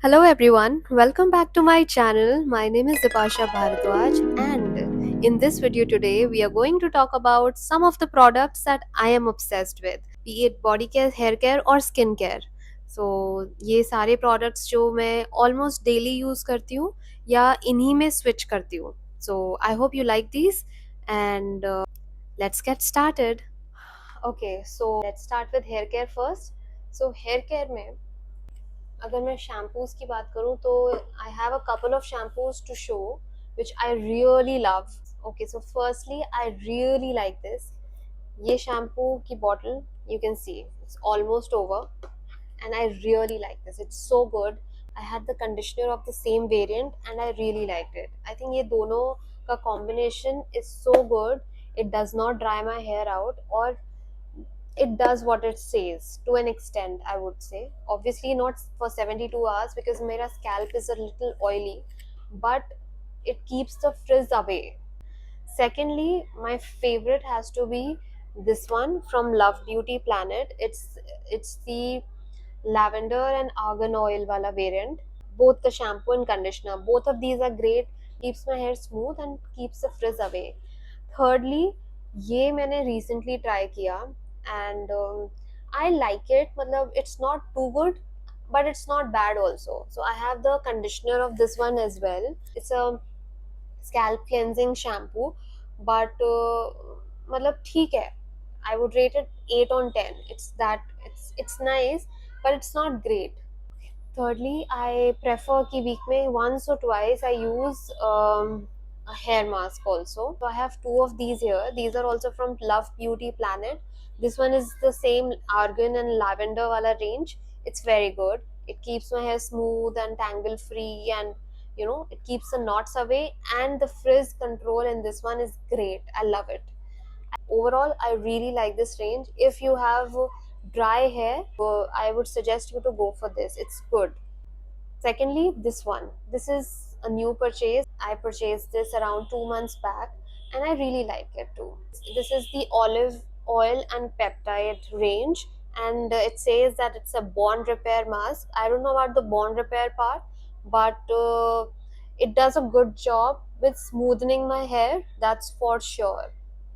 Hello everyone, welcome back to my channel. My name is Dipasha Bharadwaj, and in this video today we are going to talk about some of the products that I am obsessed with, be it body care, hair care or skin care. So ये सारे products जो मैं almost daily use करती हूँ या इन्हीं में switch करती हूँ. So I hope you like these and let's get started. Okay, so let's start with hair care first. So hair care में अगर मैं शैम्पूज की बात करूँ तो I have a couple of shampoos to show which I really love. Okay, so firstly I really like this. ये shampoo की bottle you can see it's almost over and I really like this. It's so good. I had the conditioner of the same variant and I really liked it. I think ये दोनों का combination is so good. It does not dry my hair out or it does what it says to an extent, I would say. Obviously not for 72 hours because my scalp is a little oily, but it keeps the frizz away. Secondly, my favorite has to be this one from Love Beauty Planet. It's the lavender and argan oil wala variant. Both the shampoo and conditioner, both of these are great. Keeps my hair smooth and keeps the frizz away. Thirdly, ये मैंने recently try किया and I like it. मतलब it's not too good but it's not bad also. So I have the conditioner of this one as well. It's a scalp cleansing shampoo but मतलब ठीक है. I would rate it 8 on 10. It's nice but it's not great. Thirdly, I prefer कि week में once or twice I use a hair mask also. So I have two of these here. These are also from Love Beauty Planet. This one is the same argan and lavender wala range. It's very good. It keeps my hair smooth and tangle free, and it keeps the knots away, and the frizz control in this one is great. I love it. Overall, I really like this range. If you have dry hair, I would suggest you to go for this. It's good. Secondly, this one. This is a new purchase. I purchased this around 2 months back and I really like it too. This is the olive oil and peptide range, and it says that it's a bond repair mask. I don't know about the bond repair part, but it does a good job with smoothing my hair, that's for sure.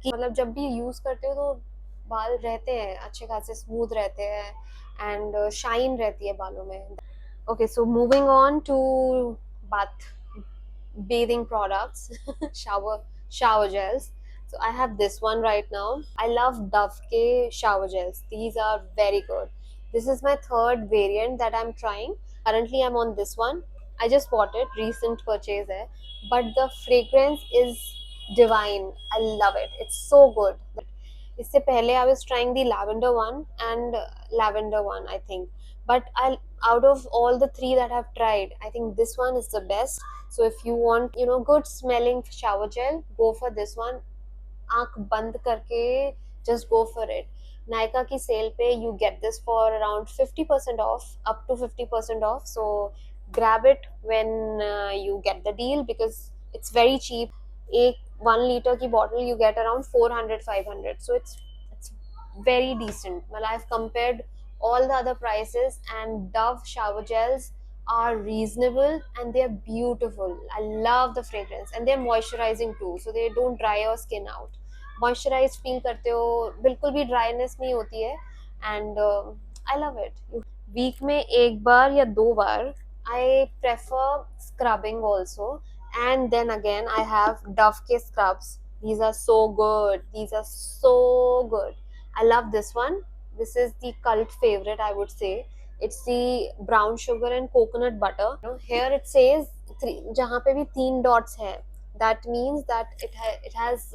मतलब जब भी use करते हो तो बाल रहते हैं अच्छे खासे स्मूथ रहते हैं एंड शाइन रहती है बालों में. Okay, so moving on to bath bathing products, shower gels. So I have this one right now. I love Dove K shower gels. These are very good. This is my third variant that I'm trying. Currently, I'm on this one. I just bought it, recent purchase hai, but the fragrance is divine. I love it. It's so good. इससे पहले I was trying the lavender one and lavender one, I think. But out of all the three that I've tried, I think this one is the best. So if you want, good smelling shower gel, go for this one. आंख बंद करके just go for it. Nykaa की cell पे you get this for around 50% off, up to 50% off. So grab it when you get the deal because it's very cheap. एक 1 liter की bottle you get around 400-500. So it's very decent. Well, I've compared all the other prices and Dove shower gels are reasonable and they're beautiful. I love the fragrance and they're moisturizing too, so they don't dry your skin out. Moisturized feel करते हो, बिल्कुल भी dryness नहीं होती है and I love it. Week में एक बार या दो बार I prefer scrubbing also, and then again I have Dove K scrubs. These are so good. These are so good. I love this one. This is the cult favorite, I would say. It's the brown sugar and coconut butter. Here it says जहाँ पे भी 3 dots है. That means that it has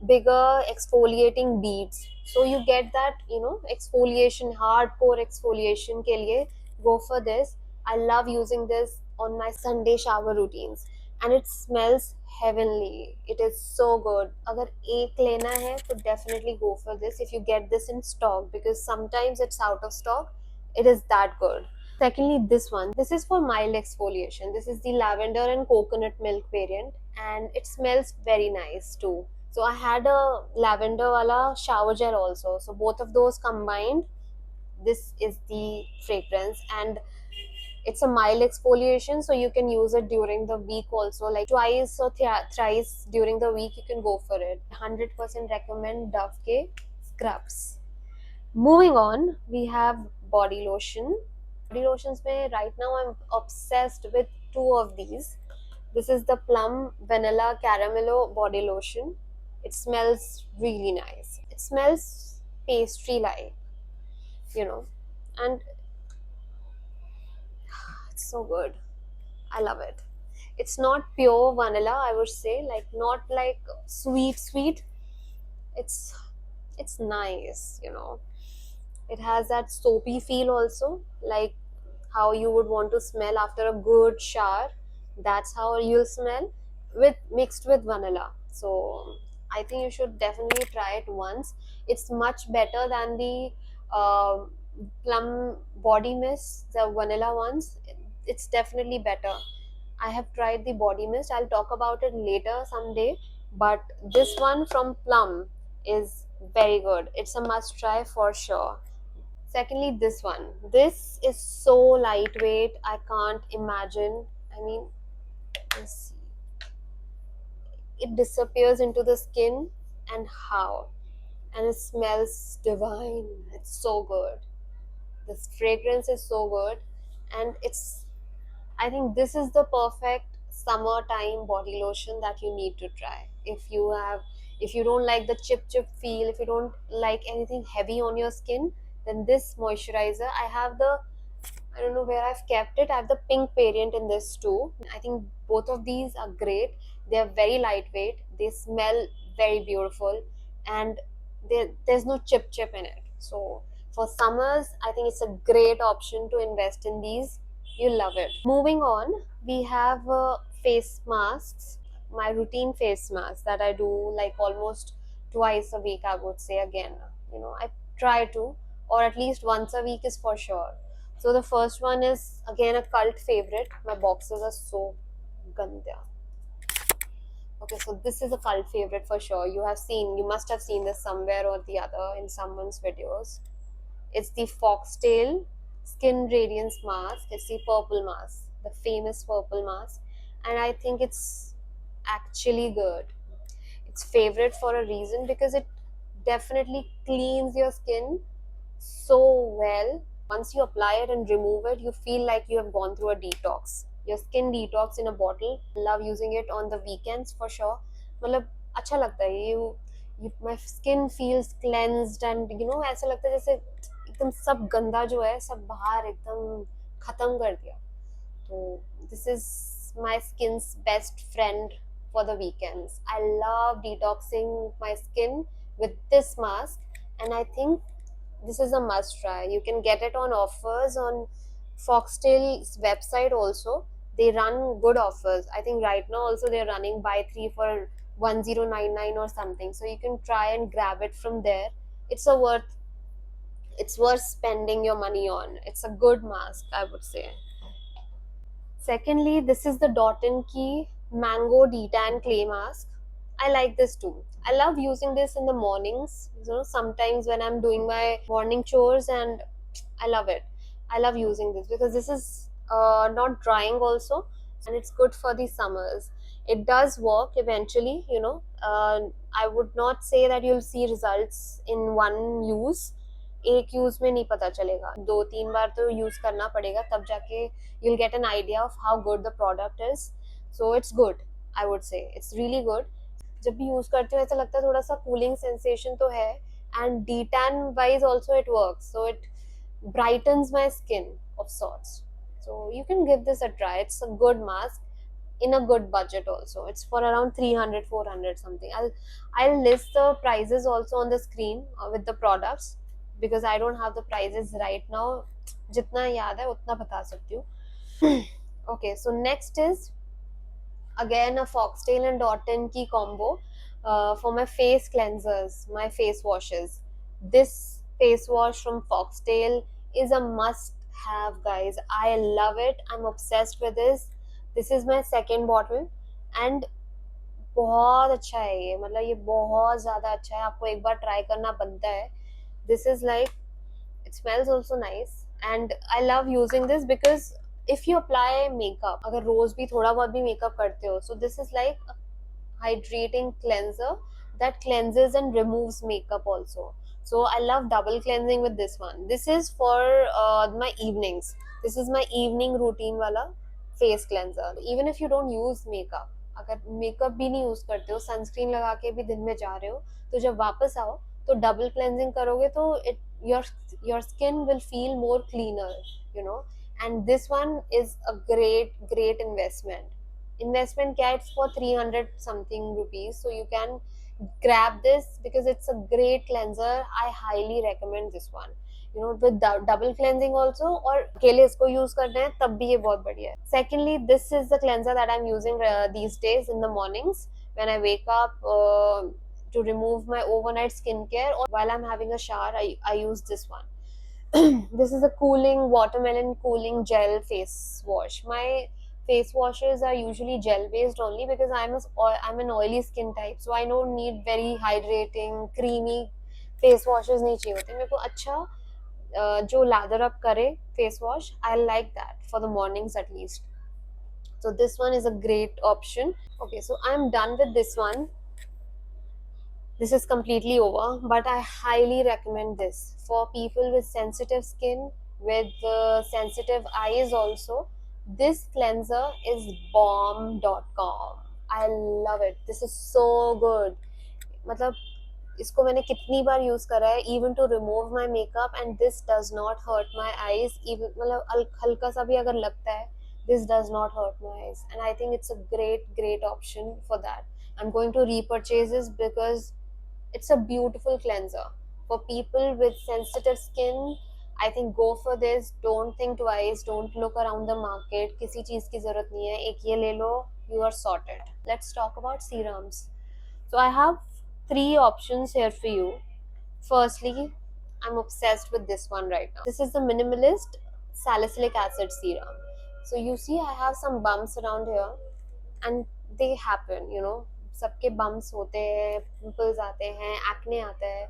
bigger exfoliating beads. So you get that exfoliation, hardcore exfoliation के लिए go for this. I love using this on my Sunday shower routines and it smells heavenly. It is so good. अगर एक लेना है तो definitely go for this if you get this in stock because sometimes it's out of stock. It is that good. Secondly, this one. This is for mild exfoliation. This is the lavender and coconut milk variant and it smells very nice too. So I had a lavender wala shower gel also. So both of those combined, this is the fragrance and It's a mild exfoliation, so you can use it during the week also, like twice or thrice during the week. You can go for it. 100% recommend Dove K scrubs. Moving on, we have body lotion. Body lotions mein right now I'm obsessed with two of these. This is the Plum Vanilla Caramello body lotion. It smells really nice. It smells pastry like, you know, and it's so good. I love it. It's not pure vanilla, I would say, like not like sweet sweet. It's it's nice, you know. It has that soapy feel also, like how you would want to smell after a good shower. That's how you'll smell with mixed with vanilla. So I think you should definitely try it once. It's much better than the uh, plum body mist, the vanilla ones. It's definitely better. I have tried the body mist. I'll talk about it later someday. But this one from Plum is very good. It's a must try for sure. Secondly, this one. This is so lightweight. I can't imagine. I mean, let's see. It disappears into the skin, and how? And it smells divine. It's so good. This fragrance is so good, and it's, I think this is the perfect summertime body lotion that you need to try. If you don't like the chip feel, if you don't like anything heavy on your skin, then this moisturizer, I don't know where I've kept it. I have the pink variant in this too. I think both of these are great. They are very lightweight. They smell very beautiful, and there's no chip in it. So for summers, I think it's a great option to invest in these. You'll love it. Moving on, we have face masks. My routine face mask that I do like almost twice a week, I would say. Again, I try to, or at least once a week is for sure. So the first one is again a cult favorite. My boxes are so gandya. Okay, so this is a cult favorite for sure. You must have seen this somewhere or the other in someone's videos. It's the Foxtail Skin Radiance Mask. It's the purple mask, the famous purple mask. And I think it's actually good. It's favorite for a reason because it definitely cleans your skin so well. Once you apply it and remove it, you feel like you have gone through a detox. Your skin detox in a bottle. Love using it on the weekends for sure. मतलब अच्छा लगता है my skin feels cleansed and ऐसा लगता है जैसे एकदम सब गंदा जो है सब बाहर एकदम खत्म कर दिया. So this is my skin's best friend for the weekends. I love detoxing my skin with this mask, and I think this is a must try. You can get it on offers on Foxtail's website also. They run good offers. I think right now also they're running buy three for 1099 or something. So you can try and grab it from there. It's a worth it's worth spending your money on. It's a good mask, I would say. Secondly, this is the Dot and Key Mango Detan Clay Mask. I like this too. I love using this in the mornings. Sometimes when I'm doing my morning chores, and I love it. I love using this because this is not drying also, and it's good for the summers. It does work eventually. I would not say that you'll see results in one use. एक use में नहीं पता चलेगा, दो तीन बार तो use करना पड़ेगा, तब जाके you'll get an idea of how good the product is. So it's good, I would say. It's really good. जब भी यूज करते हो ऐसा लगता है थोड़ा सा कूलिंग सेंसेशन तो है, and D tan wise also it works, so it brightens my skin of sorts. So you can give this a try. It's a good mask in a good budget also. It's for around 300 400 something. I'll list the prices also on the screen with the products, because I don't have the prices right now. जितना याद है उतना बता सकती हूँ. Okay, so next is again a Foxtail and Dot and Key combo for my face cleansers, my face washes. This face wash from Foxtail is a must have, guys. I love it. I'm obsessed with this. This is my second bottle, and बहुत अच्छा है ये, मतलब ये बहुत ज़्यादा अच्छा है, आपको एक बार ट्राई करना बनता है. This is like, it smells also nice, and I love using this because if you apply makeup, अगर रोज भी थोड़ा बहुत भी मेकअप करते हो, so this is like hydrating cleanser that cleanses and removes makeup also. So I love double cleansing with this one. This is for my evenings. This is my evening routine wala face cleanser. Even if you don't use makeup, अगर makeup भी नहीं use करते हो, sunscreen लगा के भी दिन में जा रहे हो, तो जब वापस आओ तो डबल क्लेंजिंग करोगे तो it your skin will feel more cleaner, you know. And this one is a great investment kit for 300 something rupees, so you can grab this because it's a great cleanser. I highly recommend this one, you know, with double cleansing also, और अकेले इसको use करना है तब भी ये बहुत बढ़िया है. Secondly, this is the cleanser that I'm using these days in the mornings when I wake up, to remove my overnight skincare, or while I'm having a shower, I use this one. This is a cooling watermelon cooling gel face wash. My face washes are usually gel based only because I'm an oily skin type, so I don't need very hydrating creamy face washes. नहीं चाहिए होते मेरे को. अच्छा जो lather up करे face wash, I like that for the mornings at least. So this one is a great option. Okay, so I'm done with this one. This is completely over, but I highly recommend this for people with sensitive skin, with sensitive eyes also. This cleanser is bomb.com. I love it. This is so good. मतलब इसको मैंने कितनी बार use करा है, even to remove my makeup, and this does not hurt my eyes. Even मतलब हल्का सा भी अगर लगता है, this does not hurt my eyes, and I think it's a great option for that. I am going to repurchase this because it's a beautiful cleanser for people with sensitive skin. I think go for this. Don't think twice. Don't look around the market. किसी चीज की जरूरत नहीं है, एक ये ले लो, you are sorted. Let's talk about serums. So I have three options here for you. Firstly, I'm obsessed with this one right now. This is the Minimalist Salicylic Acid Serum. So you see I have some bumps around here, and they happen, you know. सबके bumps होते हैं, pimples आते हैं, acne आता है,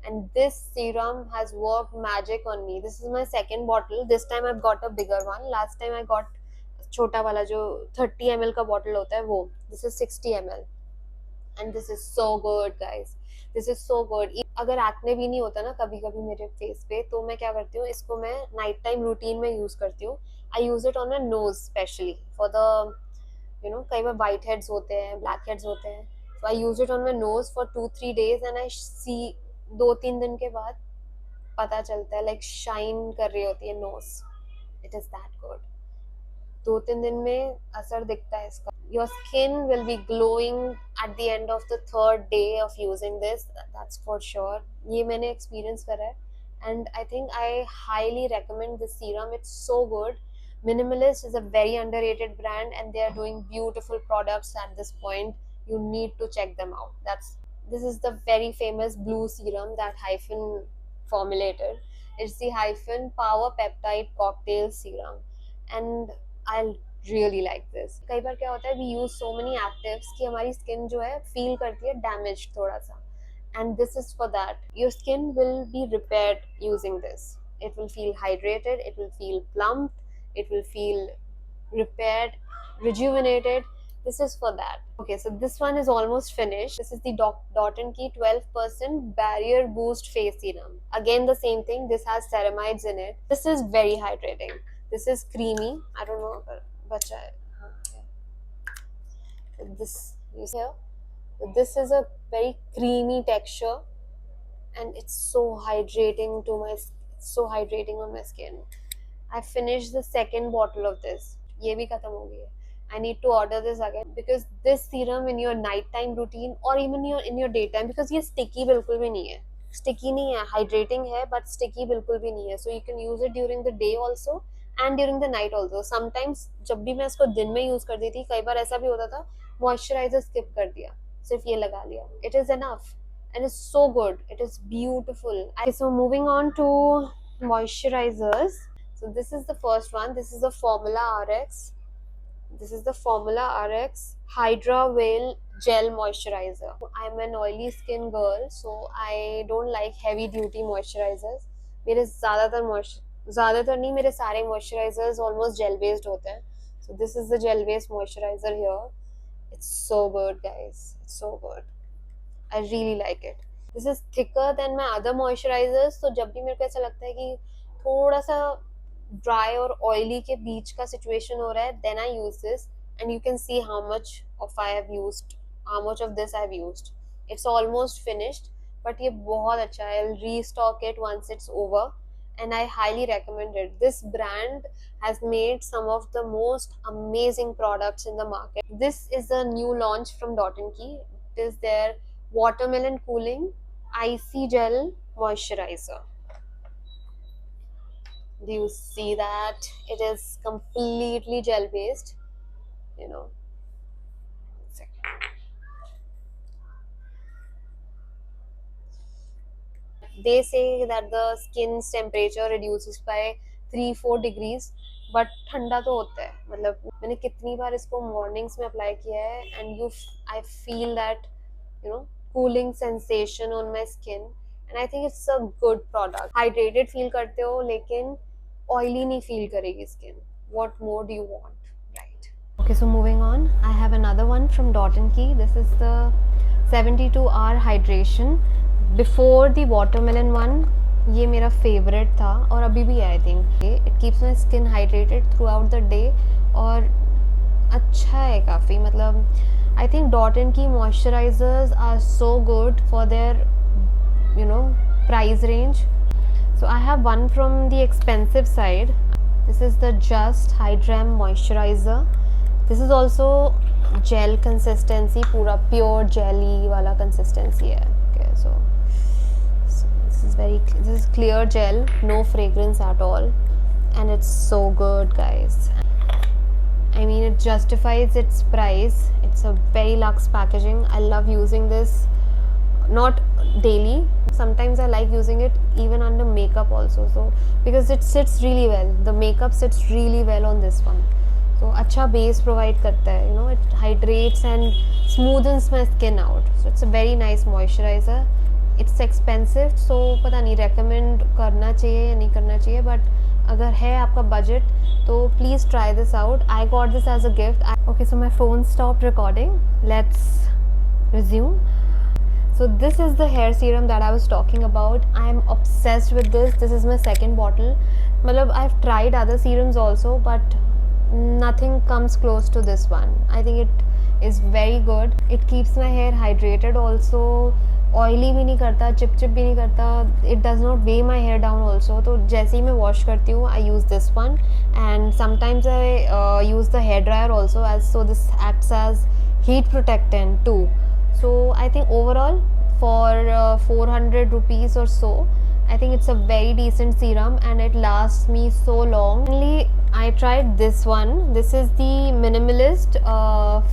and this serum has worked magic on me. This is my second bottle. This time I've got a bigger one. Last time I got छोटा वाला जो 30 ml का bottle होता है वो. This is 60 ml. And this is so good guys. This is so good. अगर acne भी नहीं होता ना कभी कभी मेरे फेस पे, तो मैं क्या करती हूँ, इसको मैं नाइट टाइम रूटीन में यूज करती हूँ. I use it on my nose specially for the, you know, कई बार वाइट हेड्स होते हैं, ब्लैक हेड्स होते हैं, so I use it on my nose for 2-3 days and I see 2-3 दिन के बाद पता चलता है, लाइक शाइन कर रही होती है nose. It is that good. 2-3 दिन में असर दिखता है इसका. Your skin will be glowing at the end of the third day of using this. That's for sure. ये मैंने experience करा है, and I think I highly recommend this serum. It's so good. Minimalist is a very underrated brand, and they are doing beautiful products at this point. You need to check them out. This is the very famous blue serum that Hyphen formulated. It's the Hyphen Power Peptide Cocktail Serum, and I really like this. कई बार क्या होता है, we use so many actives कि हमारी skin जो है feel करती है damaged थोड़ा सा, and this is for that. Your skin will be repaired using this. It will feel hydrated, it will feel plumped, it will feel repaired, rejuvenated. This is for that. Okay, so this one is almost finished. This is the Dot & Key 12% Barrier Boost Face Serum. Again the same thing, this has ceramides in it. This is very hydrating. This is creamy. I don't know अगर बचा है. This, you see here, this is a very creamy texture, and it's so hydrating to my, so hydrating on my skin. I finished the second bottle of this. ये भी खत्म हो गई है. I need to order this again because this serum in your nighttime routine or even in your daytime, because ये sticky बिल्कुल भी नहीं है. Sticky नहीं है, hydrating है, but sticky बिल्कुल भी नहीं है. So you can use it during the day also and during the night also. Sometimes जब भी मैं इसको दिन में use कर देती, कई बार ऐसा भी होता था, moisturizer skip कर दिया, सिर्फ ये लगा लिया. It is enough, and it's so good. It is beautiful. So moving on to moisturizers. So this is the first one. This is the Formula RX. This is the Formula RX Hydra Veil Gel Moisturizer. I'm an oily skin girl, so I don't like heavy duty moisturizers. मेरे ज़्यादातर ज़्यादातर नहीं, मेरे सारे moisturisers almost gel based होते हैं. So this is the gel based moisturizer here. It's so good, guys. It's so good. I really like it. This is thicker than my other moisturizers. तो जब भी मेरे को ऐसा लगता है कि थोड़ा सा ड्राई और ऑयली के बीच का सिचुएशन हो रहा है, then I use this, and you can see how much of I have used, how much of this I have used. It's almost finished, but ये बहुत अच्छा है. I'll restock it once it's over, and I highly recommend it. This brand has made some of the most amazing products in the market. This is a new launch from Dot & Key. It is their watermelon cooling icy gel moisturizer. Do you see that? It is completely gel based, you know. They say that the skin's temperature reduces by 3-4 degrees, but ठंडा तो होता है. मतलब मैंने कितनी बार इसको mornings में apply किया है, and I feel that, you know, cooling sensation on my skin, and I think it's a good product. Hydrated feel करते हो लेकिन oily नहीं feel करेगी skin. What more do you want, right? Okay, so moving on, I have another one from Dot & Key. This is the 72-hour hydration. Before the watermelon one, ये मेरा favorite था और अभी भी है. I think it keeps my skin hydrated throughout the day और अच्छा है काफ़ी. मतलब I think Dot & Key moisturizers are so good for their, you know, price range. So I have one from the expensive side. This is the Just Hydram moisturizer. This is also gel consistency, पूरा pure jelly वाला consistency है. Okay, so this is clear gel, no fragrance at all, and it's so good, guys. I mean, it justifies its price. It's a very luxe packaging. I love using this, not daily. Sometimes I like using it even under makeup also, so because it sits really well. The makeup sits really well on this one. So अच्छा base provide करता है, you know, it hydrates and smoothens my skin out. So it's a very nice moisturizer. It's expensive, so पता नहीं recommend करना चाहिए या नहीं करना चाहिए, but अगर है आपका budget तो please try this out. I got this as a gift. Okay, so my phone stopped recording. Let's resume. So this is the hair serum that I was talking about. I am obsessed with this. This is my second bottle. मतलब I've tried other serums also, but nothing comes close to this one. I think it is very good. It keeps my hair hydrated also. Oily भी नहीं करता, chip भी नहीं करता. It does not weigh my hair down also. तो जैसे ही मैं wash करती हूँ, I use this one, and sometimes I use the hair dryer also, as so this acts as heat protectant too. So I think overall for 400 rupees or so, I think it's a very decent serum and it lasts me so long. Finally, I tried this one. This is the Minimalist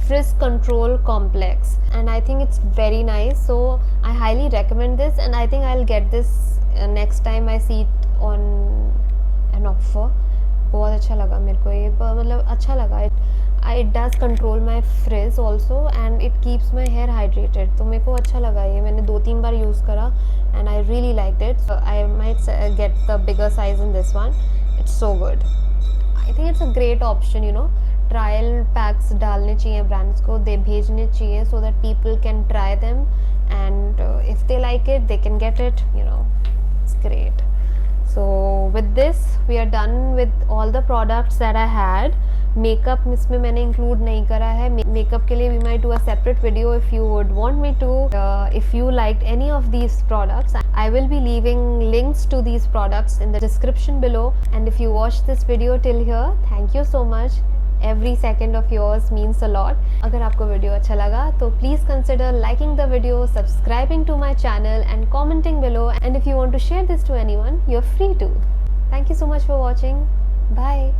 Frizz Control Complex, and I think it's very nice. So I highly recommend this, and I think I'll get this next time I see it on an offer. बहुत अच्छा लगा मेरे को ये, मतलब अच्छा लगा. It does control my frizz also and it keeps my hair hydrated. तो मेरे को अच्छा लगा ये. मैंने 2-3 बार यूज़ करा and I really liked it. So I might get the bigger size in this one. It's so good. I think it's a great option, you know. Trial packs डालने चाहिए brands को, they भेजने चाहिए so that people can try them, and if they like it, they can get it, you know. It's great. So with this, we are done with all the products that I had. Makeup इसमें मैंने include नहीं करा है. Makeup के लिए we might do a separate video if you would want me to. If you liked any of these products, I will be leaving links to these products in the description below. And if you watched this video till here, thank you so much. Every second of yours means a lot. अगर आपको video अच्छा लगा तो please consider liking the video, subscribing to my channel and commenting below. And if you want to share this to anyone, you're free to. Thank you so much for watching. Bye.